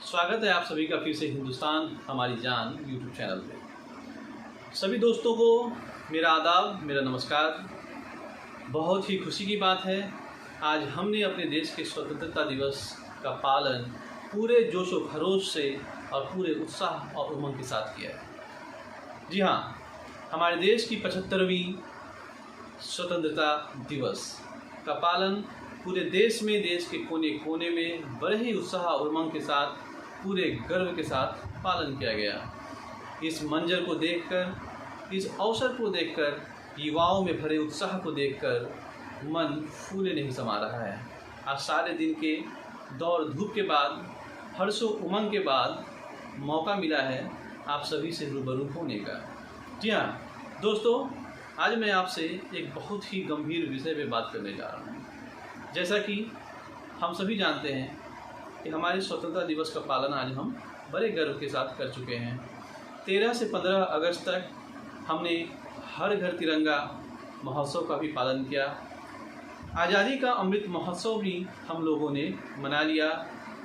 स्वागत है आप सभी का फिर से हिंदुस्तान हमारी जान यूट्यूब चैनल पे। सभी दोस्तों को मेरा आदाब, मेरा नमस्कार। बहुत ही खुशी की बात है, आज हमने अपने देश के स्वतंत्रता दिवस का पालन पूरे जोश व खरोश से और पूरे उत्साह और उमंग के साथ किया है। जी हाँ, हमारे देश की 75वीं स्वतंत्रता दिवस का पालन पूरे देश में, देश के कोने कोने में बड़े ही उत्साह और उमंग के साथ, पूरे गर्व के साथ पालन किया गया। इस मंजर को देखकर, इस अवसर को देखकर, युवाओं में भरे उत्साह को देखकर मन फूले नहीं समा रहा है। आज सारे दिन के दौड़ धूप के बाद, हर्षो उमंग के बाद मौका मिला है आप सभी से रूबरू होने का। जी हाँ दोस्तों, आज मैं आपसे एक बहुत ही गंभीर विषय पे बात करने जा रहा हूँ। जैसा कि हम सभी जानते हैं कि हमारे स्वतंत्रता दिवस का पालन आज हम बड़े गर्व के साथ कर चुके हैं। 13 से 15 अगस्त तक हमने हर घर तिरंगा महोत्सव का भी पालन किया। आज़ादी का अमृत महोत्सव भी हम लोगों ने मना लिया।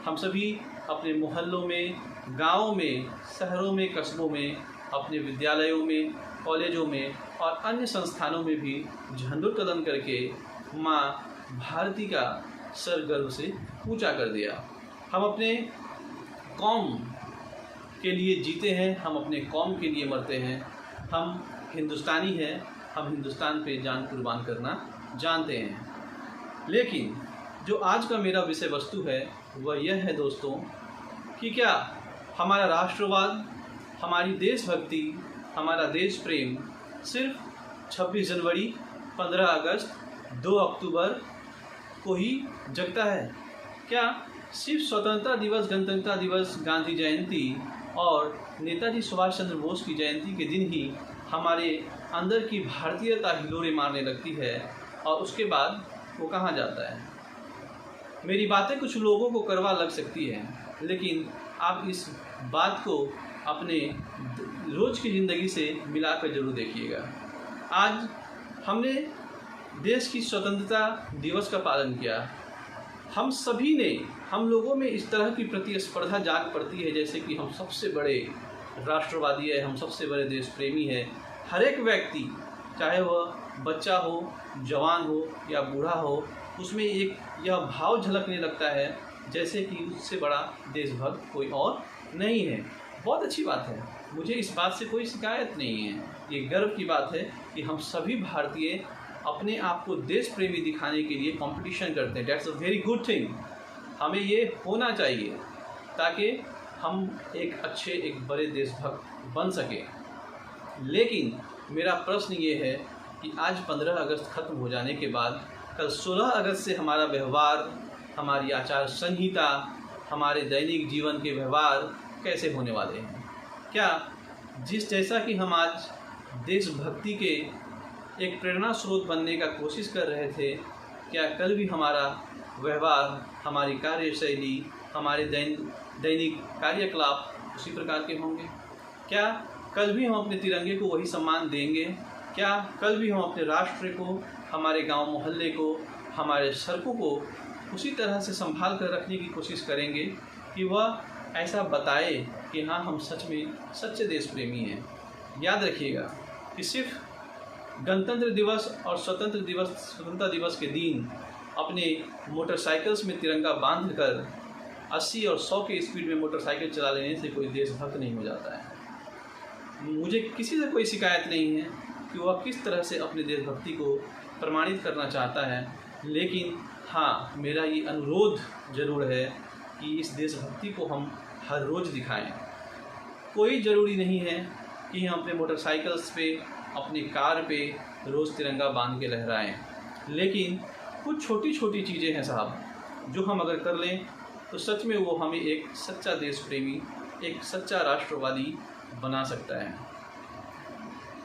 हम सभी अपने मोहल्लों में, गाँवों में, शहरों में, कस्बों में, अपने विद्यालयों में, कॉलेजों में और अन्य संस्थानों में भी झंडोत्तोलन करके माँ भारती का सर गर्व से ऊंचा कर दिया। हम अपने कौम के लिए जीते हैं, हम अपने कौम के लिए मरते हैं। हम हिंदुस्तानी हैं, हम हिंदुस्तान पे जान कुर्बान करना जानते हैं। लेकिन जो आज का मेरा विषय वस्तु है वह यह है दोस्तों कि क्या हमारा राष्ट्रवाद, हमारी देशभक्ति, हमारा देश प्रेम सिर्फ 26 जनवरी, 15 अगस्त, 2 अक्टूबर को ही जगता है? क्या सिर्फ स्वतंत्रता दिवस, गणतंत्रता दिवस, गांधी जयंती और नेताजी सुभाष चंद्र बोस की जयंती के दिन ही हमारे अंदर की भारतीयता हिलोरे मारने लगती है और उसके बाद वो कहाँ जाता है? मेरी बातें कुछ लोगों को कड़वा लग सकती है, लेकिन आप इस बात को अपने रोज़ की ज़िंदगी से मिलाकर जरूर देखिएगा। आज हमने देश की स्वतंत्रता दिवस का पालन किया। हम सभी ने, हम लोगों में इस तरह की प्रतिस्पर्धा जाग पड़ती है जैसे कि हम सबसे बड़े राष्ट्रवादी है, हम सबसे बड़े देश प्रेमी है। हर एक व्यक्ति, चाहे वह बच्चा हो, जवान हो या बूढ़ा हो, उसमें एक यह भाव झलकने लगता है जैसे कि उससे बड़ा देशभक्त कोई और नहीं है। बहुत अच्छी बात है, मुझे इस बात से कोई शिकायत नहीं है। ये गर्व की बात है कि हम सभी भारतीय अपने आप को देश प्रेमी दिखाने के लिए कंपटीशन करते हैं। That's a very good thing. हमें ये होना चाहिए ताकि हम एक अच्छे, एक बड़े देशभक्त बन सकें। लेकिन मेरा प्रश्न ये है कि आज 15 अगस्त खत्म हो जाने के बाद कल 16 अगस्त से हमारा व्यवहार, हमारी आचार संहिता, हमारे दैनिक जीवन के व्यवहार कैसे होने वाले हैं? क्या जिस जैसा कि हम आज देशभक्ति के एक प्रेरणा स्रोत बनने का कोशिश कर रहे थे, क्या कल भी हमारा व्यवहार, हमारी कार्यशैली, हमारे दैनिक कार्यकलाप उसी प्रकार के होंगे? क्या कल भी हम अपने तिरंगे को वही सम्मान देंगे? क्या कल भी हम अपने राष्ट्र को, हमारे गांव मोहल्ले को, हमारे सड़कों को उसी तरह से संभाल कर रखने की कोशिश करेंगे कि वह ऐसा बताए कि हाँ, हम सच में सच्चे देश प्रेमी हैं? याद रखिएगा कि सिर्फ गणतंत्र दिवस और स्वतंत्रता दिवस के दिन अपने मोटरसाइकिल्स में तिरंगा बांधकर 80 और 100 के स्पीड में मोटरसाइकिल चला लेने से कोई देशभक्त नहीं हो जाता है। मुझे किसी से कोई शिकायत नहीं है कि वह किस तरह से अपने देशभक्ति को प्रमाणित करना चाहता है, लेकिन हाँ, मेरा ये अनुरोध ज़रूर है कि इस देशभक्ति को हम हर रोज़ दिखाएं। कोई ज़रूरी नहीं है कि हम अपने मोटरसाइकिल्स पे, अपनी कार पे रोज़ तिरंगा बांध के लहराएं, लेकिन कुछ छोटी छोटी चीज़ें हैं साहब, जो हम अगर कर लें तो सच में वो हमें एक सच्चा देश प्रेमी, एक सच्चा राष्ट्रवादी बना सकता है।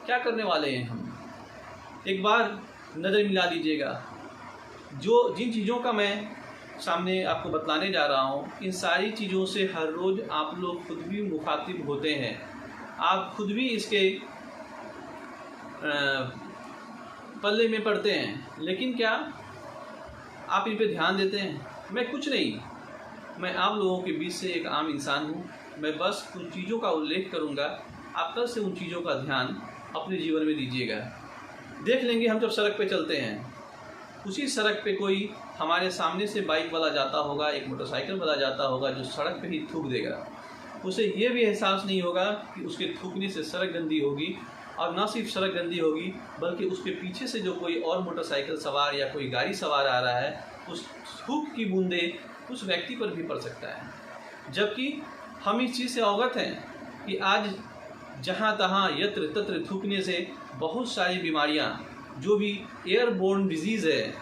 क्या करने वाले हैं हम? एक बार नज़र मिला लीजिएगा। जिन चीज़ों का मैं सामने आपको बतलाने जा रहा हूँ, इन सारी चीज़ों से हर रोज़ आप लोग खुद भी मुखातिब होते हैं। आप खुद भी इसके पल्ले में पड़ते हैं, लेकिन क्या आप इन पे ध्यान देते हैं? मैं कुछ नहीं, मैं आप लोगों के बीच से एक आम इंसान हूँ। मैं बस उन चीज़ों का उल्लेख करूँगा, आप कल से उन चीज़ों का ध्यान अपने जीवन में दीजिएगा। देख लेंगे हम जब सड़क पे चलते हैं, उसी सड़क पे कोई हमारे सामने से बाइक वाला जाता होगा, एक मोटरसाइकिल वाला जाता होगा जो सड़क पे ही थूक देगा। उसे ये भी एहसास नहीं होगा कि उसके थूकने से सड़क गंदी होगी, और न सिर्फ सड़क गंदी होगी बल्कि उसके पीछे से जो कोई और मोटरसाइकिल सवार या कोई गाड़ी सवार आ रहा है, उस थूक की बूंदें उस व्यक्ति पर भी पड़ सकता है। जबकि हम इस चीज़ से अवगत हैं कि आज जहाँ तहाँ यत्र तत्र थूकने से बहुत सारी बीमारियाँ, जो भी एयरबोर्न डिजीज़ है,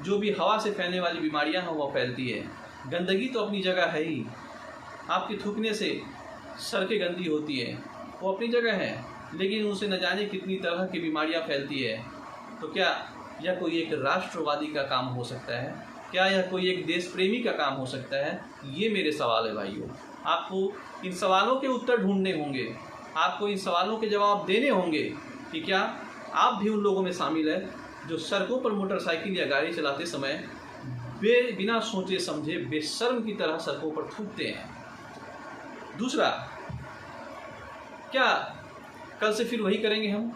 जो भी हवा से फैलने वाली बीमारियाँ हैं, वो फैलती है। गंदगी तो अपनी जगह है ही, आपके थूकने से सड़कें गंदी होती है, वो अपनी जगह है, लेकिन उनसे न जाने कितनी तरह की बीमारियाँ फैलती है। तो क्या यह कोई एक राष्ट्रवादी का काम हो सकता है? क्या यह कोई एक देश प्रेमी का काम हो सकता है? ये मेरे सवाल है भाइयों। आपको इन सवालों के उत्तर ढूंढने होंगे, आपको इन सवालों के जवाब देने होंगे कि क्या आप भी उन लोगों में शामिल है जो सड़कों पर मोटरसाइकिल या गाड़ी चलाते समय बिना सोचे समझे बेशर्म की तरह सड़कों पर थूकते हैं। दूसरा, क्या कल से फिर वही करेंगे हम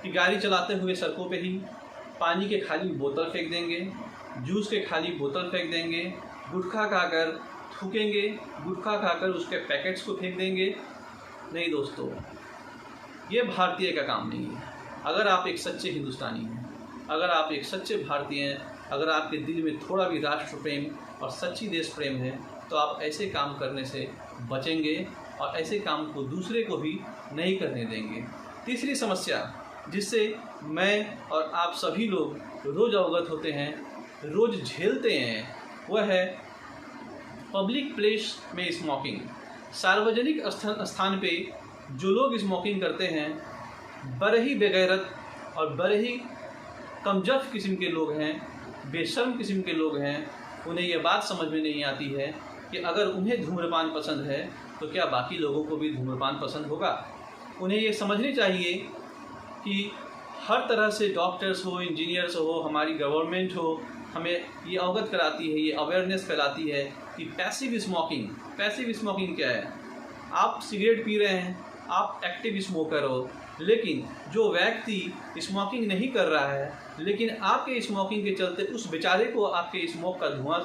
कि गाड़ी चलाते हुए सड़कों पे ही पानी के खाली बोतल फेंक देंगे, जूस के खाली बोतल फेंक देंगे, गुटखा खाकर थूकेंगे, गुटखा खाकर उसके पैकेट्स को फेंक देंगे? नहीं दोस्तों, ये भारतीय का काम नहीं है। अगर आप एक सच्चे हिंदुस्तानी हैं, अगर आप एक सच्चे भारतीय हैं, अगर आपके दिल में थोड़ा भी राष्ट्र प्रेम और सच्ची देश प्रेम है, तो आप ऐसे काम करने से बचेंगे और ऐसे काम को दूसरे को भी नहीं करने देंगे। तीसरी समस्या जिससे मैं और आप सभी लोग रोज़ अवगत होते हैं, रोज़ झेलते हैं, वह है पब्लिक प्लेस में स्मोकिंग। सार्वजनिक स्थान पे जो लोग स्मोकिंग करते हैं, बड़े ही बेगैरत और बड़े ही कमजोर किस्म के लोग हैं, बेशर्म किस्म के लोग हैं। उन्हें यह बात समझ में नहीं आती है कि अगर उन्हें धूम्रपान पसंद है तो क्या बाकी लोगों को भी धूम्रपान पसंद होगा। उन्हें ये समझनी चाहिए कि हर तरह से डॉक्टर्स हो, इंजीनियर्स हो, हमारी गवर्नमेंट हो, हमें ये अवगत कराती है, ये अवेयरनेस फैलाती है कि पैसिव स्मोकिंग क्या है। आप सिगरेट पी रहे हैं, आप एक्टिव स्मोकर हो, लेकिन जो व्यक्ति स्मोकिंग नहीं कर रहा है, लेकिन आपके स्मोकिंग के चलते उस बेचारे को आपके स्मोक का धुआं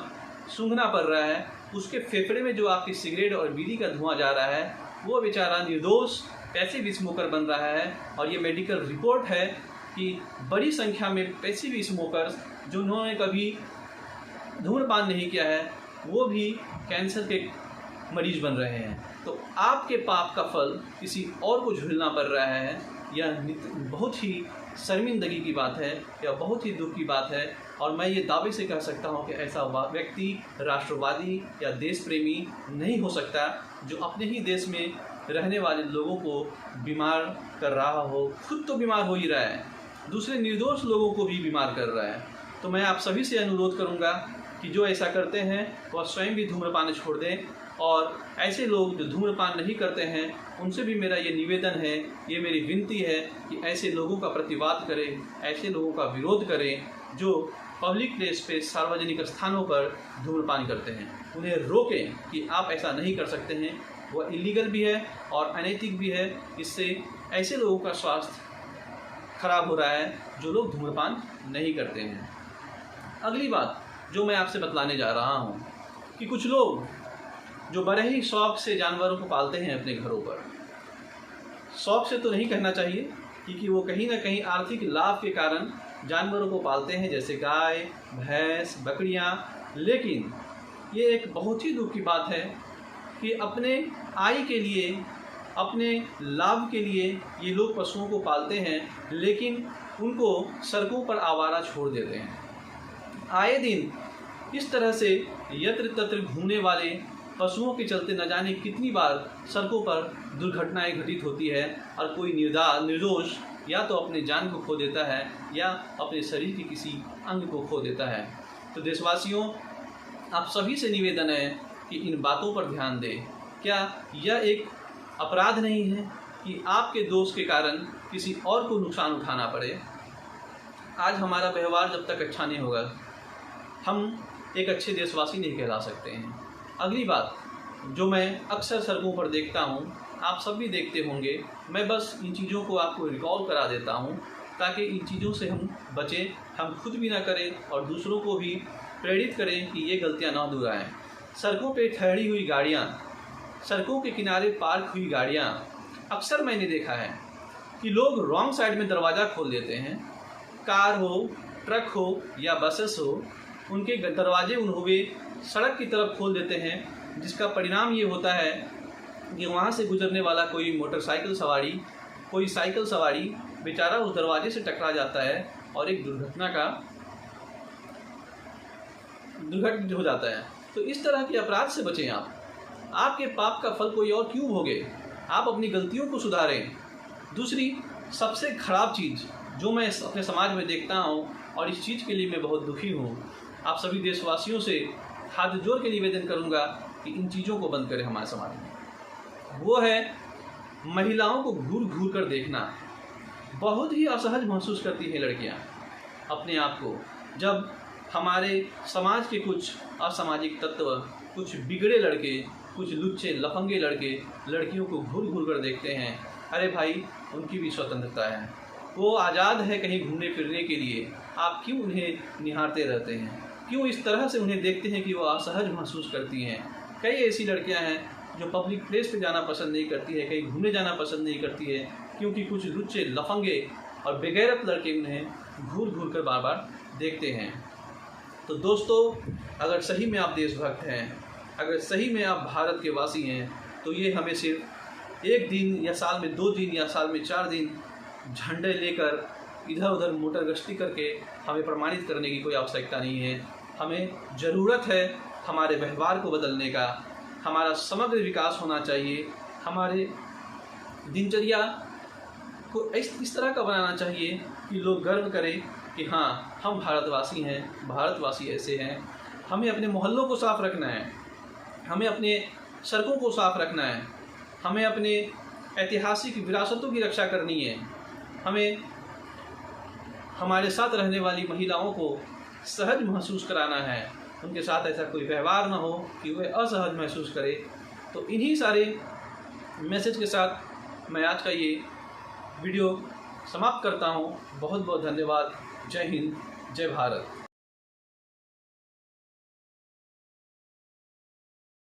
सूंघना पड़ रहा है, उसके फेफड़े में जो आपकी सिगरेट और बीड़ी का धुआं जा रहा है, वो बेचारा निर्दोष पैसिव स्मोकर बन रहा है। और ये मेडिकल रिपोर्ट है कि बड़ी संख्या में पैसिव स्मोकर्स जिन्होंने कभी धूम्रपान नहीं किया है, वो भी कैंसर के मरीज बन रहे हैं। तो आपके पाप का फल किसी और को झेलना पड़ रहा है। यह बहुत ही शर्मिंदगी की बात है, यह बहुत ही दुख की बात है। और मैं ये दावे से कह सकता हूँ कि ऐसा व्यक्ति राष्ट्रवादी या देश प्रेमी नहीं हो सकता जो अपने ही देश में रहने वाले लोगों को बीमार कर रहा हो। खुद तो बीमार हो ही रहा है, दूसरे निर्दोष लोगों को भी बीमार कर रहा है। तो मैं आप सभी से अनुरोध करूँगा कि जो ऐसा करते हैं वह स्वयं भी धूम्रपान छोड़ दें, और ऐसे लोग जो धूम्रपान नहीं करते हैं उनसे भी मेरा ये निवेदन है, ये मेरी विनती है कि ऐसे लोगों का प्रतिवाद करें, ऐसे लोगों का विरोध करें जो पब्लिक प्लेस पे सार्वजनिक स्थानों पर धूम्रपान करते हैं। उन्हें रोकें कि आप ऐसा नहीं कर सकते हैं, वह इलीगल भी है और अनैतिक भी है। इससे ऐसे लोगों का स्वास्थ्य खराब हो रहा है जो लोग धूम्रपान नहीं करते हैं। अगली बात जो मैं आपसे बतलाने जा रहा हूँ कि कुछ लोग जो बड़े ही शौक़ से जानवरों को पालते हैं अपने घरों पर, शौक़ से तो नहीं कहना चाहिए क्योंकि वो कहीं ना कहीं आर्थिक लाभ के कारण जानवरों को पालते हैं, जैसे गाय, भैंस, बकरियां। लेकिन ये एक बहुत ही दुख की बात है कि अपने आय के लिए, अपने लाभ के लिए ये लोग पशुओं को पालते हैं, लेकिन उनको सड़कों पर आवारा छोड़ देते हैं। आए दिन इस तरह से यत्र तत्र घूमने वाले पशुओं के चलते न जाने कितनी बार सड़कों पर दुर्घटनाएं घटित होती है और कोई निर्दोष या तो अपने जान को खो देता है या अपने शरीर के किसी अंग को खो देता है। तो देशवासियों, आप सभी से निवेदन है कि इन बातों पर ध्यान दें। क्या यह एक अपराध नहीं है कि आपके दोष के कारण किसी और को नुकसान उठाना पड़े? आज हमारा व्यवहार जब तक अच्छा नहीं होगा, हम एक अच्छे देशवासी नहीं कहला सकते हैं। अगली बात जो मैं अक्सर सड़कों पर देखता हूँ, आप सब भी देखते होंगे, मैं बस इन चीज़ों को आपको रिकॉल करा देता हूँ ताकि इन चीज़ों से हम बचें, हम खुद भी ना करें और दूसरों को भी प्रेरित करें कि ये गलतियाँ ना दोहराएं। सड़कों पे ठहरी हुई गाड़ियाँ, सड़कों के किनारे पार्क हुई गाड़ियाँ, अक्सर मैंने देखा है कि लोग रॉन्ग साइड में दरवाज़ा खोल देते हैं। कार हो, ट्रक हो या बसेस हो, उनके दरवाजे उन्होंने सड़क की तरफ खोल देते हैं, जिसका परिणाम ये होता है कि वहाँ से गुजरने वाला कोई मोटरसाइकिल सवारी, कोई साइकिल सवारी बेचारा उस दरवाजे से टकरा जाता है और एक दुर्घटना हो जाता है। तो इस तरह के अपराध से बचें आप। आपके पाप का फल कोई और क्यों भोगे? आप अपनी गलतियों को सुधारें। दूसरी सबसे खराब चीज़ जो मैं अपने समाज में देखता हूँ और इस चीज़ के लिए मैं बहुत दुखी हूँ, आप सभी देशवासियों से हाथ जोड़ के निवेदन करूँगा कि इन चीज़ों को बंद करें हमारे समाज में। वो है महिलाओं को घूर घूर कर देखना। बहुत ही असहज महसूस करती हैं लड़कियाँ अपने आप को, जब हमारे समाज के कुछ असामाजिक तत्व, कुछ बिगड़े लड़के, कुछ लुच्चे लफंगे लड़के लड़कियों को घूर घूर कर देखते हैं। अरे भाई, उनकी भी स्वतंत्रता है, वो आज़ाद है कहीं घूमने फिरने के लिए। आप क्यों उन्हें निहारते रहते हैं? क्यों इस तरह से उन्हें देखते हैं कि वो असहज महसूस करती हैं? कई ऐसी लड़कियां हैं जो पब्लिक प्लेस पे जाना पसंद नहीं करती है, कहीं घूमने जाना पसंद नहीं करती है, क्योंकि कुछ लुच्चे लफंगे और बेगैरत लड़के उन्हें घूर घूर कर बार बार देखते हैं। तो दोस्तों, अगर सही में आप देशभक्त हैं, अगर सही में आप भारत के वासी हैं, तो ये हमें सिर्फ एक दिन या साल में 2 दिन या साल में 4 दिन झंडे लेकर इधर उधर मोटर गश्ती करके हमें प्रमाणित करने की कोई आवश्यकता नहीं है। हमें ज़रूरत है हमारे व्यवहार को बदलने का, हमारा समग्र विकास होना चाहिए। हमारे दिनचर्या को इस तरह का बनाना चाहिए कि लोग गर्व करें कि हाँ, हम भारतवासी हैं, भारतवासी ऐसे हैं। हमें अपने मोहल्लों को साफ़ रखना है, हमें अपने सड़कों को साफ़ रखना है, हमें अपने ऐतिहासिक विरासतों की रक्षा करनी है, हमें हमारे साथ रहने वाली महिलाओं को सहज महसूस कराना है, उनके साथ ऐसा कोई व्यवहार ना हो कि वे असहज महसूस करे। तो इन्हीं सारे मैसेज के साथ मैं आज का ये वीडियो समाप्त करता हूँ। बहुत बहुत धन्यवाद। जय हिंद, जय भारत।